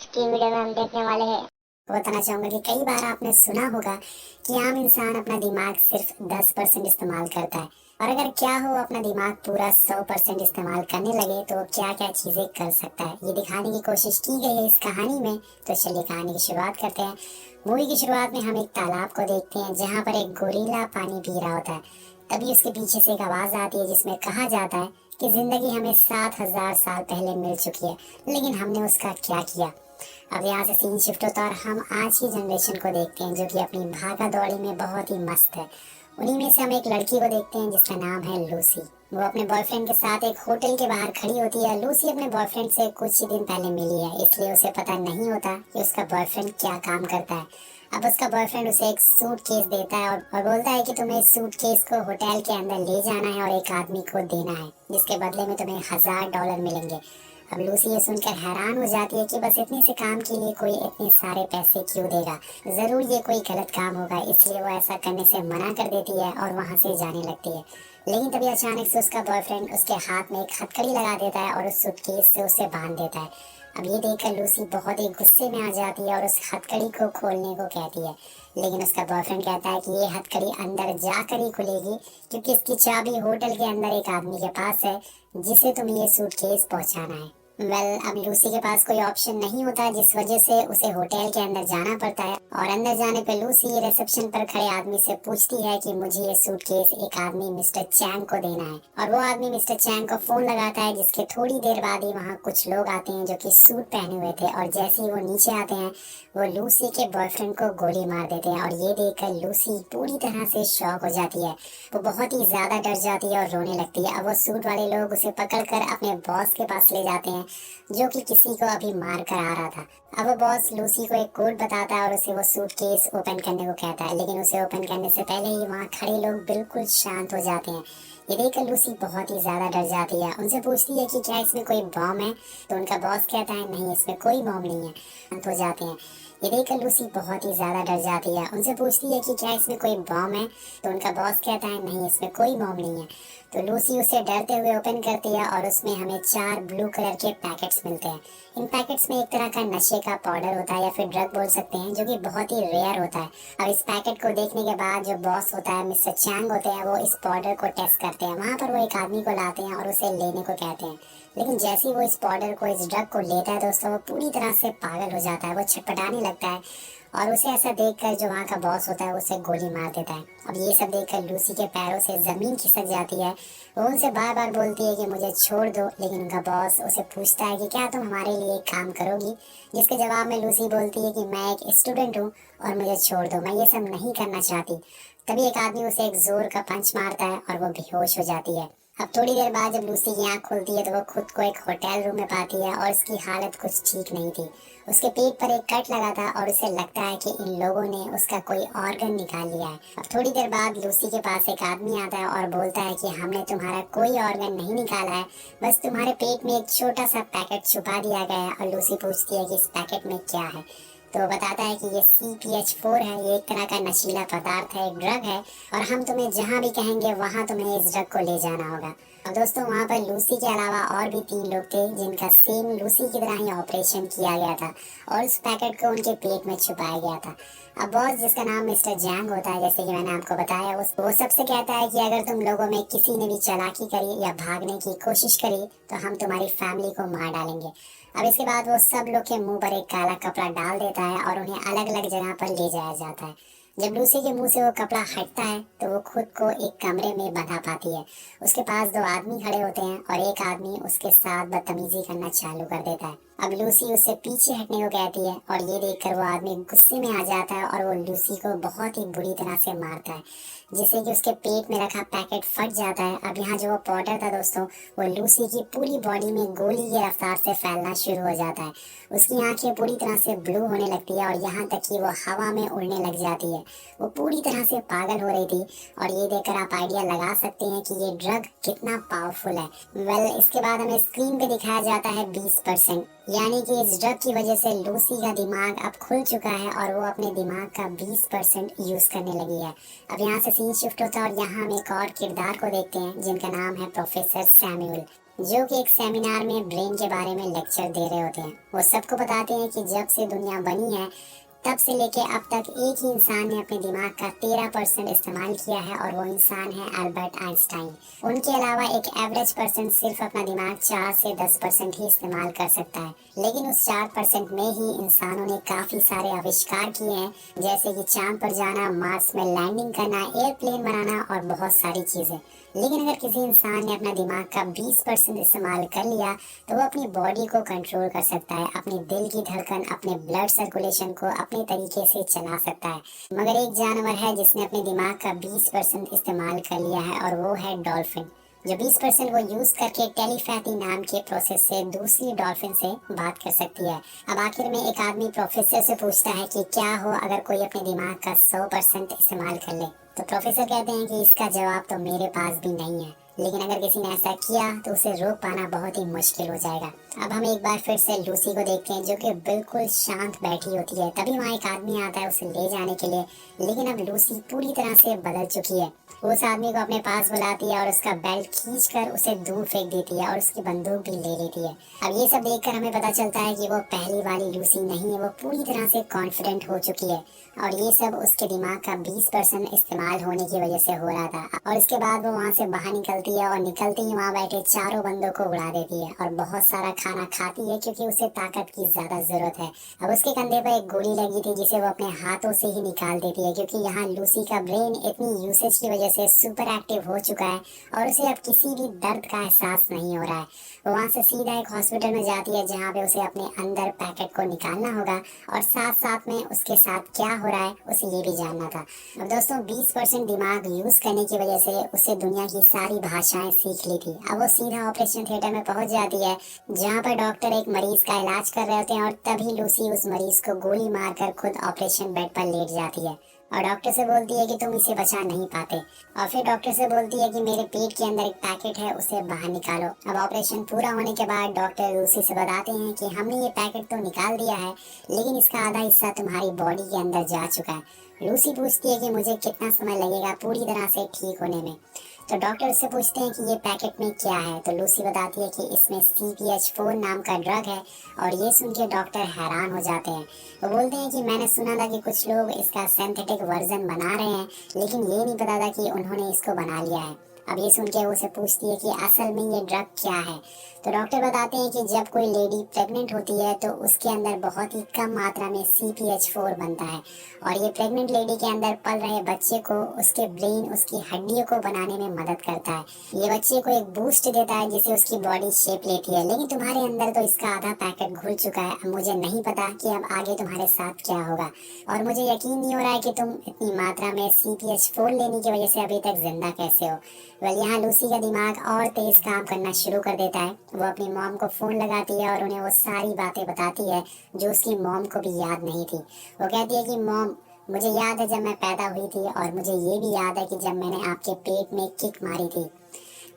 की वीडियो में हम देखने वाले हैं। बताना चाहूंगा कि कई बार आपने सुना होगा कि आम इंसान अपना दिमाग सिर्फ 10% इस्तेमाल करता है, और अगर क्या हो अपना दिमाग पूरा 100% इस्तेमाल करने लगे तो क्या क्या चीजें कर सकता है, ये दिखाने की कोशिश की गई है इस कहानी में। तो चलिए कहानी की शुरुआत करते हैं। मूवी की शुरुआत में हम एक तालाब को देखते हैं जहाँ पर एक गोरिल्ला पानी पी रहा होता है। तभी उसके पीछे से एक आवाज आती है जिसमें कहा जाता है कि जिंदगी हमें 7,000 साल पहले मिल चुकी है, लेकिन हमने उसका क्या किया। अब यहाँ से सीन शिफ्ट होता है और हम आज की जनरेशन को देखते हैं जो कि अपनी भागा दौड़ी में बहुत ही मस्त है। उन्हीं में से हम एक लड़की को देखते हैं जिसका नाम है लूसी। वो अपने बॉयफ्रेंड के साथ एक होटल के बाहर खड़ी होती है। लूसी अपने बॉयफ्रेंड से कुछ ही दिन पहले मिली है, इसलिए उसे पता नहीं होता कि उसका बॉयफ्रेंड क्या काम करता है। अब उसका बॉयफ्रेंड उसे एक सूटकेस देता है और बोलता है कि तुम्हें इस सूटकेस को होटल के अंदर ले जाना है और एक आदमी को देना है, जिसके बदले में तुम्हें $1,000 मिलेंगे। अब लूसी ये सुनकर हैरान हो जाती है कि बस इतने से काम के लिए कोई इतने सारे पैसे क्यों देगा, जरूर ये कोई गलत काम होगा, इसलिए वो ऐसा करने से मना कर देती है और वहां से जाने लगती है। लेकिन तभी अचानक से उसका बॉयफ्रेंड उसके हाथ में एक हथकड़ी लगा देता है और उस सूटकेस से उसे बांध देता है। अब ये देखकर लूसी बहुत ही गुस्से में आ जाती है और उस हथकड़ी को खोलने को कहती है, लेकिन उसका बॉयफ्रेंड कहता है कि ये हथकड़ी अंदर जाकर ही खुलेगी, क्योंकि इसकी चाबी होटल के अंदर एक आदमी के पास है जिसे तुम्हें ये सूटकेस पहुंचाना है। अब लूसी के पास कोई ऑप्शन नहीं होता, जिस वजह से उसे होटल के अंदर जाना पड़ता है। और अंदर जाने पर लूसी रिसेप्शन पर खड़े आदमी से पूछती है कि मुझे ये सूटकेस एक आदमी मिस्टर चैंग को देना है। और वो आदमी मिस्टर चैंग को फोन लगाता है, जिसके थोड़ी देर बाद ही वहाँ कुछ लोग आते हैं जो कि सूट पहने हुए थे, और जैसे ही वो नीचे आते हैं वो लूसी के बॉयफ्रेंड को गोली मार देते हैं। और ये देखकर लूसी पूरी तरह से शॉक हो जाती है। वो बहुत ही ज्यादा डर जाती है और रोने लगती है। अब वो सूट वाले लोग उसे पकड़कर अपने बॉस के पास ले जाते हैं, जो कि किसी को अभी मार कर आ रहा था। अब वो बॉस लूसी को एक कोड बताता है और उसे वो सूटकेस ओपन करने को कहता है, लेकिन उसे ओपन करने से पहले ही वहाँ खड़े लोग बिल्कुल शांत हो जाते हैं। ये देखकर लूसी बहुत ही ज्यादा डर जाती है। उनसे पूछती है कि क्या इसमें कोई बॉम्ब है, तो उनका बॉस कहता है नहीं, इसमें कोई बॉम्ब नहीं है। शांत हो जाते हैं। ये देखकर लूसी बहुत ही ज्यादा डर जाती है। उनसे पूछती है कि क्या इसमें कोई बॉम्ब है, तो उनका बॉस कहता है नहीं, इसमें कोई बॉम्ब नहीं है। तो लूसी उसे डरते हुए ओपन करती है और उसमें हमें 4 ब्लू कलर के पैकेट्स मिलते हैं। इन पैकेट्स में एक तरह का नशे का पाउडर होता है या फिर ड्रग बोल सकते हैं, जो कि बहुत ही रेयर होता है। अब इस पैकेट को देखने के बाद जो बॉस होता है, मिस्टर चैंग होते हैं, वो इस पाउडर को टेस्ट करते हैं। वहाँ पर वो एक आदमी को लाते हैं और उसे लेने को कहते हैं। लेकिन जैसे ही वो इस पाउडर को, इस ड्रग को लेता है दोस्तों, वो पूरी तरह से पागल हो जाता है। वो छटपटाने लगता है और उसे ऐसा देखकर जो वहाँ का बॉस होता है उसे गोली मार देता है। अब ये सब देखकर लूसी के पैरों से जमीन खिसक जाती है। वो उनसे बार बार बोलती है कि मुझे छोड़ दो, लेकिन उनका बॉस उसे पूछता है कि क्या तुम हमारे लिए एक काम करोगी, जिसके जवाब में लूसी बोलती है कि मैं एक स्टूडेंट हूँ और मुझे छोड़ दो, मैं ये सब नहीं करना चाहती। तभी एक आदमी उसे एक जोर का पंच मारता है और वो बेहोश हो जाती है। अब थोड़ी देर बाद जब लूसी की आंख खुलती है तो वो खुद को एक होटल रूम में पाती है और उसकी हालत कुछ ठीक नहीं थी। उसके पेट पर एक कट लगा था और उसे लगता है कि इन लोगों ने उसका कोई ऑर्गन निकाल लिया है। अब थोड़ी देर बाद लूसी के पास एक आदमी आता है और बोलता है कि हमने तुम्हारा कोई ऑर्गन नहीं निकाला है, बस तुम्हारे पेट में एक छोटा सा पैकेट छुपा दिया गया है। और लूसी पूछती है कि इस पैकेट में क्या है, तो वो बताता है कि ये CPH4 है, ये एक तरह का नशीला पदार्थ है, एक ड्रग है, और हम तुम्हें जहाँ भी कहेंगे वहाँ तुम्हें इस ड्रग को ले जाना होगा। और दोस्तों वहाँ पर लूसी के अलावा और भी 3 लोग थे जिनका सेम लूसी की तरह ही ऑपरेशन किया गया था और उस पैकेट को उनके पेट में छुपाया गया था। अब बॉस, जिसका नाम मिस्टर जैंग होता है, जैसे कि मैंने आपको बताया, वो सबसे कहता है कि अगर तुम लोगों में किसी ने भी चालाकी करी या भागने की कोशिश करी तो हम तुम्हारी फैमिली को मार डालेंगे। अब इसके बाद वो सब लोग के मुंह पर एक काला कपड़ा डाल देता है और उन्हें अलग अलग जगह पर ले जाया जाता है। जब लूसी के मुंह से वो कपड़ा हटता है तो वो खुद को एक कमरे में बंधा पाती है। उसके पास 2 आदमी खड़े होते हैं और एक आदमी उसके साथ बदतमीजी करना चालू कर देता है। अब लूसी उससे पीछे हटने को कहती है और ये देखकर वो आदमी गुस्से में आ जाता है और वो लूसी को बहुत ही बुरी तरह से मारता है, जिससे कि उसके पेट में रखा पैकेट फट जाता है। अब यहाँ जो वो पाउडर था दोस्तों, वो लूसी की पूरी बॉडी में गोली की रफ्तार से फैलना शुरू हो जाता है। उसकी आंखें पूरी तरह से ब्लू होने लगती है और यहाँ तक कि वो हवा में उड़ने लग जाती है। वो पूरी तरह से पागल हो रही थी और ये देखकर आप आइडिया लगा सकते हैं कि ये ड्रग कितना पावरफुल है। इसके बाद हमें स्क्रीन पे दिखाया जाता है 20%, यानी कि इस ड्रग की वजह से लूसी का दिमाग अब खुल चुका है और वो अपने दिमाग का 20% यूज करने लगी है। अब यहाँ से सीन शिफ्ट होता है और यहाँ हम एक और किरदार को देखते हैं जिनका नाम है प्रोफेसर सैमुअल। जो कि एक सेमिनार में ब्रेन के बारे में लेक्चर दे रहे होते हैं। वो सबको बताते हैं कि जब से दुनिया बनी है तब से लेके अब तक एक ही इंसान ने अपने दिमाग का 13% इस्तेमाल किया है और वो इंसान है अल्बर्ट आइंस्टाइन। उनके अलावा एक एवरेज पर्सन सिर्फ अपना दिमाग 4 से 10% ही इस्तेमाल कर सकता है, लेकिन उस 4% में ही इंसानों ने काफी सारे आविष्कार किए हैं, जैसे कि चांद पर जाना, मार्स में लैंडिंग करना, एयरप्लेन बनाना और बहुत सारी चीजें। लेकिन अगर किसी इंसान ने अपना दिमाग का 20% इस्तेमाल कर लिया तो वो अपनी बॉडी को कंट्रोल कर सकता है, अपने दिल की धड़कन, अपने ब्लड सर्कुलेशन को अपने तरीके से चला सकता है। मगर एक जानवर है जिसने अपने दिमाग का 20% इस्तेमाल कर लिया है और वो है डॉल्फिन, जो 20% वो यूज करके टेलीपैथी नाम के प्रोसेस से दूसरी डॉल्फिन से बात कर सकती है। अब आखिर में एक आदमी प्रोफेसर से पूछता है कि क्या हो अगर कोई अपने दिमाग का 100% इस्तेमाल कर ले। तो प्रोफेसर कहते हैं कि इसका जवाब तो मेरे पास भी नहीं है, लेकिन अगर किसी ने ऐसा किया तो उसे रोक पाना बहुत ही मुश्किल हो जाएगा। अब हम एक बार फिर से लूसी को देखते हैं, जो कि बिल्कुल शांत बैठी होती है। तभी वहाँ एक आदमी आता है उसे ले जाने के लिए, लेकिन अब लूसी पूरी तरह से बदल चुकी है। वो उस आदमी को अपने पास बुलाती है और उसका बेल्ट खींचकर उसे दूर फेंक देती है और उसकी बंदूक भी ले लेती है। अब ये सब देखकर हमें पता चलता है कि वो पहली वाली लूसी नहीं है, वो पूरी तरह से कॉन्फिडेंट हो चुकी है और ये सब उसके दिमाग का 20% इस्तेमाल होने की वजह से हो रहा था। और इसके बाद वो वहाँ से बाहर निकलती है और निकलते ही वहाँ बैठे चारों बंदों को उड़ा देती है और बहुत सारा खाना खाती है क्योंकि उसे ताकत की ज्यादा जरूरत है। अब उसके कंधे पर एक गोली लगी थी जिसे वो अपने हाथों से ही निकाल देती है, क्योंकि यहाँ लूसी का ब्रेन इतनी यूसेज की वजह से सुपर एक्टिव हो चुका है और उसे अब किसी भी दर्द का एहसास नहीं हो रहा है। वो वहाँ से सीधा एक हॉस्पिटल में जाती है जहाँ पे उसे अपने अंदर पैकेट को निकालना होगा और साथ साथ में उसके साथ क्या हो रहा है उसे ये भी जानना था। अब दोस्तों 20% दिमाग यूज करने की वजह से उसे दुनिया की सारी भाषाएं सीख ली थी। अब वो सीधा ऑपरेशन थिएटर में पहुंच जाती है जहाँ पर डॉक्टर एक मरीज का इलाज कर रहे होते हैं और तभी लूसी उस मरीज को गोली मारकर खुद ऑपरेशन बेड पर लेट जाती है और डॉक्टर से बोलती है कि तुम इसे बचा नहीं पाते। और फिर डॉक्टर से बोलती है कि मेरे पेट के अंदर एक पैकेट है, उसे बाहर निकालो। अब ऑपरेशन पूरा होने के बाद डॉक्टर लूसी से बताते हैं कि हमने ये पैकेट तो निकाल दिया है, लेकिन इसका आधा हिस्सा तुम्हारी बॉडी के अंदर जा चुका है। लूसी पूछती है कि मुझे कितना समय लगेगा पूरी तरह से ठीक होने में। तो डॉक्टर उससे पूछते हैं कि ये पैकेट में क्या है। तो लूसी बताती है कि इसमें CPH4 नाम का ड्रग है और ये सुन के डॉक्टर हैरान हो जाते हैं। वो बोलते हैं कि मैंने सुना था कि कुछ लोग इसका सिंथेटिक वर्जन बना रहे हैं, लेकिन ये नहीं पता था कि उन्होंने इसको बना लिया है। अब ये सुन के वो उसे पूछती है कि असल में ये ड्रग क्या है। तो डॉक्टर बताते हैं कि जब कोई लेडी प्रेग्नेंट होती है तो उसके अंदर बहुत ही कम मात्रा में CPH4 बनता है और ये प्रेग्नेंट लेडी के अंदर पल रहे बच्चे को, उसके ब्रेन, उसकी हड्डियों को बनाने में मदद करता है। ये बच्चे को एक बूस्ट देता है जिससे उसकी बॉडी शेप लेती है, लेकिन तुम्हारे अंदर तो इसका आधा पैकेट घुल चुका है। अब मुझे नहीं पता कि अब आगे तुम्हारे साथ क्या होगा और मुझे यकीन नहीं हो रहा है कि तुम इतनी मात्रा में CPH4 लेने की वजह से अभी तक जिंदा कैसे हो। वेल यहाँ लूसी का दिमाग और तेज काम करना शुरू कर देता है। वो अपनी मॉम को फोन लगाती है और उन्हें वो सारी बातें बताती है जो उसकी मॉम को भी याद नहीं थी। वो कहती है कि मॉम, मुझे याद है जब मैं पैदा हुई थी और मुझे ये भी याद है कि जब मैंने आपके पेट में किक मारी थी।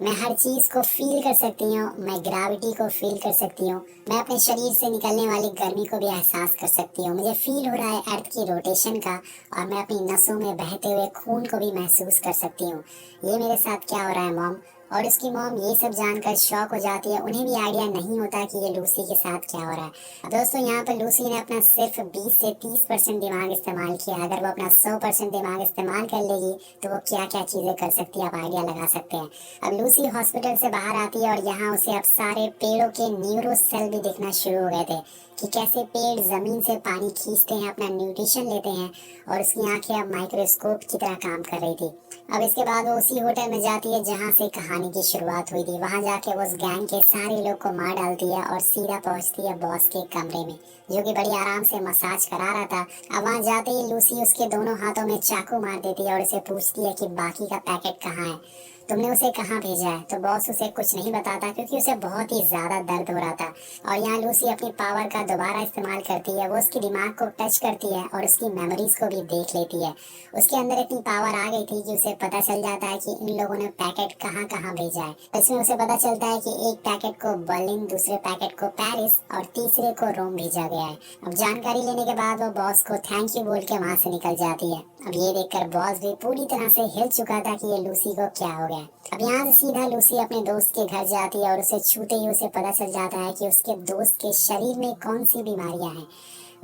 मैं हर चीज को फील कर सकती हूँ, मैं ग्रेविटी को फील कर सकती हूँ, मैं अपने शरीर से निकलने वाली गर्मी को भी एहसास कर सकती हूँ। मुझे फील हो रहा है अर्थ की रोटेशन का और मैं अपनी नसों में बहते हुए खून को भी महसूस कर सकती हूँ। ये मेरे साथ क्या हो रहा है मॉम। और उसकी मॉम ये सब जानकर शॉक हो जाती है। उन्हें भी आइडिया नहीं होता कि ये लूसी के साथ क्या हो रहा है। अब दोस्तों यहाँ पर लूसी ने अपना सिर्फ 20 से 30% दिमाग इस्तेमाल किया। अगर वो अपना 100% दिमाग इस्तेमाल कर लेगी तो वो क्या क्या चीजें कर सकती है, आप आइडिया लगा सकते हैं। अब लूसी हॉस्पिटल से बाहर आती है और यहाँ उसे अब सारे पेड़ों के न्यूरो सेल भी दिखना शुरू हो गए थे कि कैसे पेड़ जमीन से पानी खींचते हैं, अपना न्यूट्रिशन लेते हैं और उसकी आंखें अब माइक्रोस्कोप की तरह काम कर रही थी। अब इसके बाद वो उसी होटल में जाती है जहाँ से कहानी की शुरुआत हुई थी। वहाँ जाके वो उस गैंग के सारे लोग को मार डालती है और सीधा पहुँचती है बॉस के कमरे में, जो कि बड़ी आराम से मसाज करा रहा था। अब वहाँ जाते ही लूसी उसके दोनों हाथों में चाकू मार देती है और उसे पूछती है कि बाकी का पैकेट कहाँ है, तुमने उसे कहाँ भेजा है। तो बॉस उसे कुछ नहीं बताता क्योंकि उसे बहुत ही ज्यादा दर्द हो रहा था। और यहाँ लूसी अपनी पावर का दोबारा इस्तेमाल करती है। वो उसके दिमाग को टच करती है और उसकी मेमोरीज को भी देख लेती है। उसके अंदर इतनी पावर आ गई थी कि उसे पता चल जाता है कि इन लोगों ने पैकेट कहाँ कहाँ भेजा है। इसमें उसे पता चलता है कि एक पैकेट को बर्लिन, दूसरे पैकेट को पेरिस और तीसरे को रोम भेजा गया है। अब जानकारी लेने के बाद वो बॉस को थैंक यू बोल के वहाँ से निकल जाती है। अब ये देखकर बॉस भी पूरी तरह से हिल चुका था कि ये लूसी को क्या हो गया। है। अब यहाँ से सीधा लूसी अपने दोस्त के घर जाती है और उसे छूते ही उसे पता चल जाता है कि उसके दोस्त के शरीर में कौन सी बीमारियां हैं।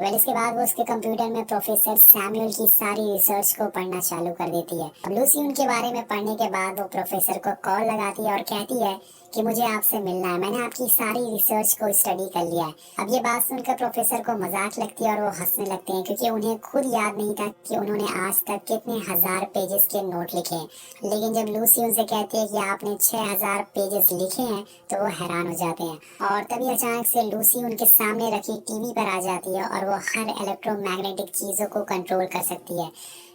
इसके बाद वो उसके कंप्यूटर में प्रोफेसर सैमुअल की सारी रिसर्च को पढ़ना चालू कर देती है। अब लूसी उनके बारे में पढ़ने के बाद वो प्रोफेसर को कॉल लगाती है और कहती है कि मुझे आपसे मिलना है, मैंने आपकी सारी रिसर्च को स्टडी कर लिया है। अब ये बात सुनकर प्रोफेसर को मजाक लगती है और वो हंसने लगते हैं, क्योंकि उन्हें खुद याद नहीं था कि उन्होंने आज तक कितने हजार पेजेस के नोट लिखे हैं। लेकिन जब लूसी उनसे कहती है कि आपने 6000 पेजेस लिखे हैं तो वो हैरान हो जाते हैं। और तभी अचानक से लूसी उनके सामने रखी टीवी पर आ जाती है और वो हर इलेक्ट्रोमैग्नेटिक चीजों को कंट्रोल कर सकती है।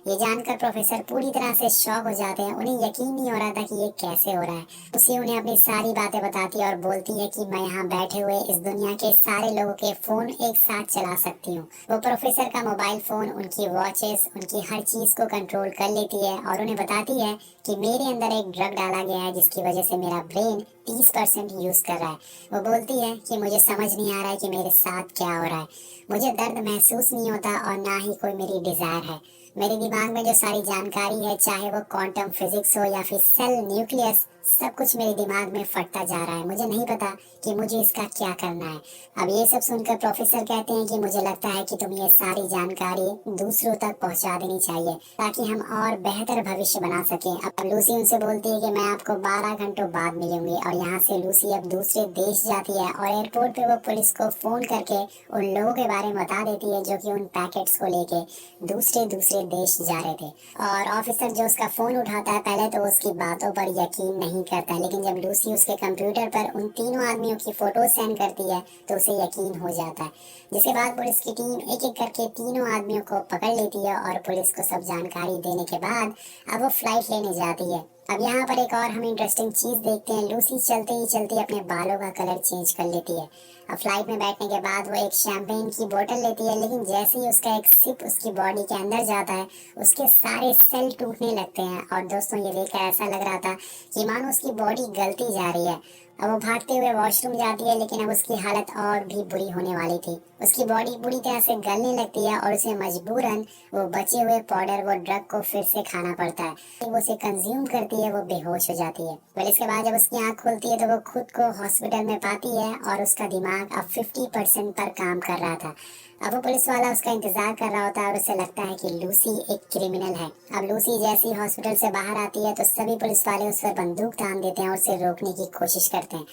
ये जानकर प्रोफेसर पूरी तरह से शॉक हो जाते हैं। उन्हें यकीन नहीं हो रहा था कि ये कैसे हो रहा है। उसे उन्हें अपनी सारी बातें बताती है और बोलती है कि मैं यहाँ बैठे हुए इस दुनिया के सारे लोगों के फोन एक साथ चला सकती हूँ। वो प्रोफेसर का मोबाइल फोन, उनकी वॉचेस, उनकी हर चीज को कंट्रोल कर लेती है और उन्हें बताती है कि मेरे अंदर एक ड्रग डाला गया है जिसकी वजह से मेरा ब्रेन 30% यूज कर रहा है। वो बोलती है कि मुझे समझ नहीं आ रहा है कि मेरे साथ क्या हो रहा है, मुझे दर्द महसूस नहीं होता और ना ही कोई मेरी डिजायर है। मेरे दिमाग में जो सारी जानकारी है, चाहे वो क्वांटम फिजिक्स हो या फिर सेल न्यूक्लियस, सब कुछ मेरे दिमाग में फटता जा रहा है। मुझे नहीं पता कि मुझे इसका क्या करना है। अब ये सब सुनकर प्रोफेसर कहते हैं कि मुझे लगता है कि तुम्हें ये सारी जानकारी दूसरों तक पहुंचा देनी चाहिए ताकि हम और बेहतर भविष्य बना सकें। अब लूसी उनसे बोलती है कि मैं आपको 12 घंटों बाद मिलूंगी। और यहाँ से लूसी अब दूसरे देश जाती है और एयरपोर्ट पे वो पुलिस को फोन करके उन लोगों के बारे में बता देती है जो कि उन पैकेट्स को लेके दूसरे देश जा रहे थे। और ऑफिसर जो उसका फोन उठाता है, पहले तो उसकी बातों पर यकीन नहीं करता है, लेकिन जब लूसी उसके कंप्यूटर पर उन तीनों आदमियों की फोटो सेंड करती है तो उसे यकीन हो जाता है। जिसके बाद पुलिस की टीम एक एक करके तीनों आदमियों को पकड़ लेती है और पुलिस को सब जानकारी देने के बाद अब वो फ्लाइट लेने जाती है। अब यहाँ पर एक और हम इंटरेस्टिंग चीज देखते हैं। लूसी चलते ही चलते अपने बालों का कलर चेंज कर लेती है। अब फ्लाइट में बैठने के बाद वो एक शैंपेन की बोतल लेती है, लेकिन जैसे ही उसका एक सिप उसकी बॉडी के अंदर जाता है उसके सारे सेल टूटने लगते हैं। और दोस्तों, ये देखकर ऐसा लग रहा था कि मानो उसकी बॉडी गलती जा रही है। अब वो भागते हुए वॉशरूम जाती है, लेकिन अब उसकी हालत और भी बुरी होने वाली थी। उसकी बॉडी बुरी तरह से गलने लगती है और उसे मजबूरन वो बचे हुए पाउडर, वो ड्रग को फिर से खाना पड़ता है। वो उसे कंज्यूम करती है, वो बेहोश हो जाती है। फिर इसके बाद जब उसकी आंख खुलती है तो वो खुद को हॉस्पिटल में पाती है और उसका दिमाग अब 50% पर काम कर रहा था। अब वो पुलिस वाला उसका इंतजार कर रहा होता है और उसे लगता है कि लूसी एक क्रिमिनल है। अब लूसी जैसे ही हॉस्पिटल से बाहर आती है तो सभी पुलिस वाले उस पर बंदूक तान देते हैं और उसे रोकने की कोशिश करते हैं,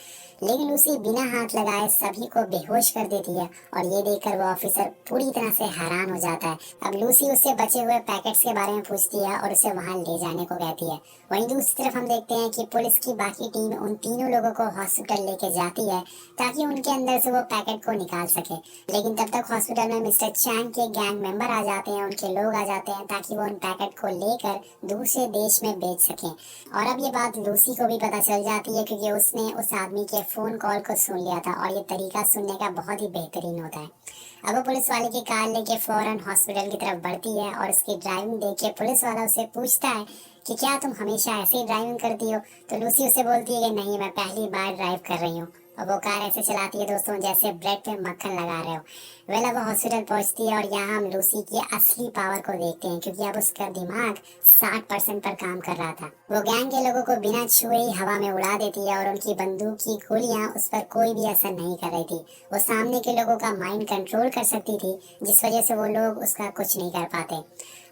लेकिन लूसी बिना हाथ लगाए सभी को बेहोश कर देती है। और ये देखकर वो ऑफिसर पूरी तरह से हैरान हो जाता है। अब लूसी उससे बचे हुए पैकेट्स के बारे में पूछती है और उसे वहां ले जाने को कहती है। वहीं दूसरी तरफ हम देखते हैं कि पुलिस की बाकी टीम उन तीनों लोगों को हॉस्पिटल लेके जाती है ताकि उनके अंदर से वो पैकेट को निकाल सके। लेकिन तब तक हॉस्पिटल में मिस्टर चैंग के गैंग मेंबर आ जाते हैं, उनके लोग आ जाते हैं ताकि वो उन पैकेट को लेकर दूसरे देश में बेच सकें। और अब ये बात लूसी को भी पता चल जाती है, क्योंकि उसने उस आदमी के फोन कॉल को सुन लिया था और ये तरीका सुनने का बहुत ही बेहतरीन होता है। अब वो पुलिस वाले की कार लेके फौरन हॉस्पिटल की तरफ बढ़ती है और उसकी ड्राइविंग देख के पुलिस वाला उसे पूछता है कि क्या तुम हमेशा ऐसे ही ड्राइविंग करती हो? तो लूसी उसे बोलती है कि नहीं, मैं पहली बार ड्राइव कर रही हूँ। और वो कार ऐसे चलाती है दोस्तों जैसे ब्रेड पे मक्खन लगा रहे हो। वेल, वो हॉस्पिटल पहुंचती है और यहाँ हम लूसी की असली पावर को देखते हैं, क्योंकि अब उसका दिमाग 60% पर काम कर रहा था। वो गैंग के लोगों को बिना छुए ही हवा में उड़ा देती है और उनकी बंदूक की गोलियां उस पर कोई भी असर नहीं कर रही थी। वो सामने के लोगों का माइंड कंट्रोल कर सकती थी, जिस वजह से वो लोग उसका कुछ नहीं कर पाते।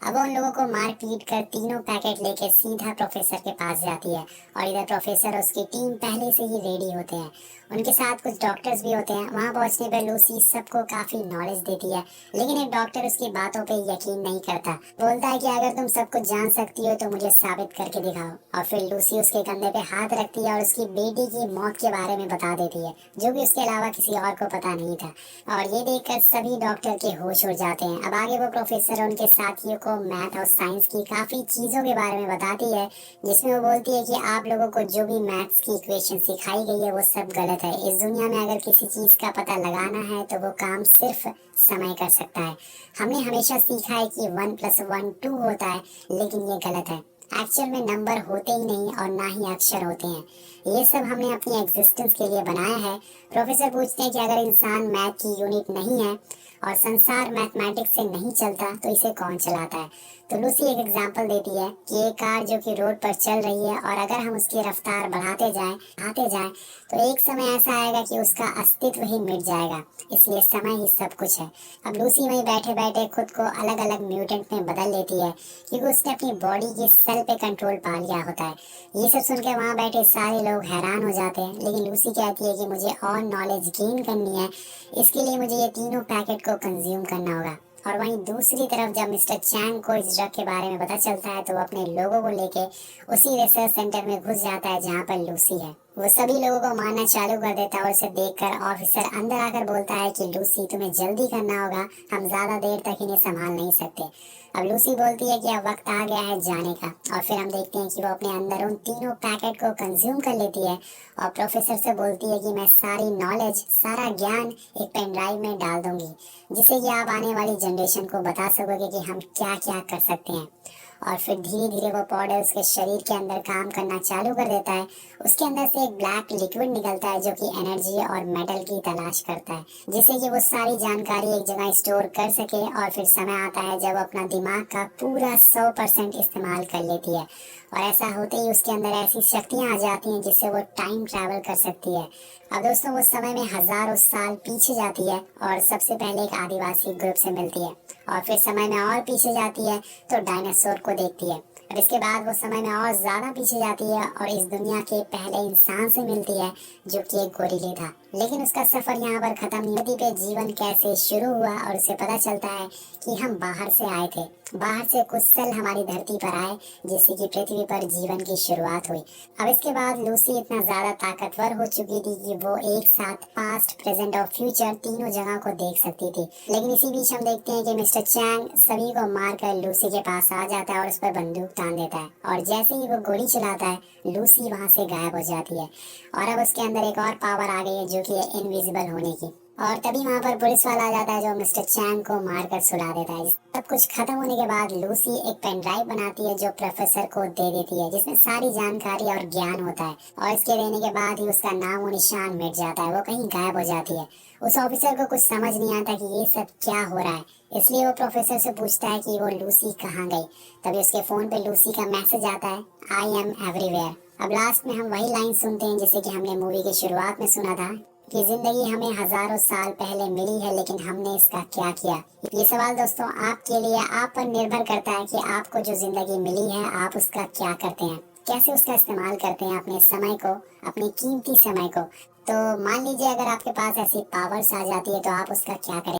अब वो उन लोगों को मार पीट कर तीनों पैकेट लेके सीधा प्रोफेसर के पास जाती है और इधर प्रोफेसर और उसकी टीम पहले से ही रेडी होते हैं। उनके साथ कुछ डॉक्टर्स भी होते हैं। वहां पहुंचने पर लूसी सबको काफी नॉलेज देती है, लेकिन एक डॉक्टर उसकी बातों पे यकीन नहीं करता। बोलता है कि अगर तुम सब कुछ जान सकती हो तो मुझे साबित करके दिखाओ। और फिर लूसी उसके कंधे पे हाथ रखती है और उसकी बेटी की मौत के बारे में बता देती है, जो कि उसके अलावा किसी और को पता नहीं था। और ये देखकर सभी डॉक्टर के होश उड़ जाते हैं। अब आगे वो प्रोफेसर और उनके साथियों को मैथ और साइंस की काफी चीजों के बारे में बताती है, जिसमें वो बोलती है कि आप लोगों को जो भी मैथ्स की इक्वेशन सिखाई गई है वो सब गलत है। इस दुनिया में अगर किसी चीज का पता लगाना है तो वो काम सिर्फ समय कर सकता है। हमने हमेशा सीखा है कि 1+1 2 होता है, लेकिन ये गलत है। एक्चुअल में नंबर होते ही नहीं और ना ही अक्षर होते हैं। ये सब हमने अपनी एग्जिस्टेंस के लिए बनाया है। प्रोफेसर पूछते हैं कि अगर इंसान मैथ की यूनिट नहीं है और संसार मैथमेटिक्स से नहीं चलता तो इसे कौन चलाता है। तो लूसी एक एग्जांपल देती है कि एक कार जो कि रोड पर चल रही है और अगर हम उसकी रफ्तार बढ़ाते जाएं तो एक समय ऐसा आएगा कि उसका अस्तित्व ही मिट जाएगा। इसलिए समय ही सब कुछ है। अब लूसी वहीं बैठे बैठे खुद को अलग अलग म्यूटेंट में बदल लेती है क्योंकि उसने अपनी बॉडी की सेल पे कंट्रोल पा लिया होता है। ये सब सुन के वहाँ बैठे सारे लोग हैरान हो जाते हैं, लेकिन लूसी कहती है कि मुझे और नॉलेज गेन करनी है, इसके लिए मुझे ये तीनों पैकेट को कंज्यूम करना होगा। और वहीं दूसरी तरफ जब मिस्टर चैंग को इस ड्रग के बारे में पता चलता है तो वो अपने लोगों को लेके उसी रिसर्च सेंटर में घुस जाता है जहाँ पर लूसी है। वो सभी लोगों को मारना चालू कर देता है और उसे देखकर ऑफिसर अंदर आकर बोलता है कि लूसी तुम्हें जल्दी करना होगा, हम ज्यादा देर तक इन्हें संभाल नहीं सकते। अब लूसी बोलती है कि अब वक्त आ गया है जाने का और फिर हम देखते हैं कि वो अपने अंदर उन तीनों पैकेट को कंज्यूम कर लेती है और प्रोफेसर से बोलती है कि मैं सारी नॉलेज, सारा ज्ञान एक पेन ड्राइव में डाल दूंगी जिससे कि आप आने वाली जनरेशन को बता सकोगे कि हम क्या क्या कर सकते हैं। और फिर धीरे धीरे वो पाउडर उसके शरीर के अंदर काम करना चालू कर देता है। उसके अंदर से एक ब्लैक लिक्विड निकलता है जो कि एनर्जी और मेटल की तलाश करता है जिससे कि वो सारी जानकारी एक जगह स्टोर कर सके। और फिर समय आता है जब अपना दिमाग का पूरा 100% इस्तेमाल कर लेती है और ऐसा होते ही उसके अंदर ऐसी शक्तियां आ जाती हैं जिससे वो टाइम ट्रैवल कर सकती है। अब दोस्तों वो समय में हजारों साल पीछे जाती है और सबसे पहले एक आदिवासी ग्रुप से मिलती है और फिर समय में और पीछे जाती है तो डायनासोर को देखती है। और इसके बाद वो समय में और ज्यादा पीछे जाती है और इस दुनिया के पहले इंसान से मिलती है जो कि एक गोरिल्ला था। लेकिन उसका सफर यहाँ पर खत्म नहीं। नदी पे जीवन कैसे शुरू हुआ और उसे पता चलता है कि हम बाहर से आए थे, बाहर से कुछ सेल हमारी धरती पर आए जिससे कि पृथ्वी पर जीवन की शुरुआत हुई। अब इसके बाद लूसी इतना ज्यादा ताकतवर हो चुकी थी कि वो एक साथ पास्ट, प्रेजेंट और फ्यूचर तीनों जगह को देख सकती थी। लेकिन इसी बीच हम देखते हैं कि मिस्टर चैंग सभी को मारकर लूसी के पास आ जाता है और उस पर बंदूक तान देता है और जैसे ही वो गोली चलाता है लूसी वहां से गायब हो जाती है। और अब उसके अंदर एक और पावर आ गई है जो कि है इनविजिबल होने की। और तभी वहां पर पुलिस वाला आ जाता है जो मिस्टर चैंग को मारकर सुला देता है। सब कुछ खत्म होने के बाद लूसी एक पेन ड्राइव बनाती है जो प्रोफेसर को दे देती है जिसमें सारी जानकारी और ज्ञान होता है और इसके देने के बाद ही उसका नाम और निशान मिट जाता है, वो कहीं गायब हो जाती है। उस ऑफिसर को कुछ समझ नहीं आता कि ये सब क्या हो रहा है, इसलिए वो प्रोफेसर से पूछता है कि वो लूसी कहाँ गई। तभी उसके फोन पे लूसी का मैसेज आता है, आई एम एवरीवेयर। अब लास्ट में हम वही लाइन सुनते हैं जैसे कि हमने मूवी की शुरुआत में सुना था कि जिंदगी हमें हजारों साल पहले मिली है लेकिन हमने इसका क्या किया। ये सवाल दोस्तों आपके लिए, आप पर निर्भर करता है कि आपको जो जिंदगी मिली है आप उसका क्या करते हैं, कैसे उसका इस्तेमाल करते हैं अपने समय को, अपने कीमती समय को। तो मान लीजिए अगर आपके पास ऐसी पावर्स आ जाती है तो आप उसका क्या करें।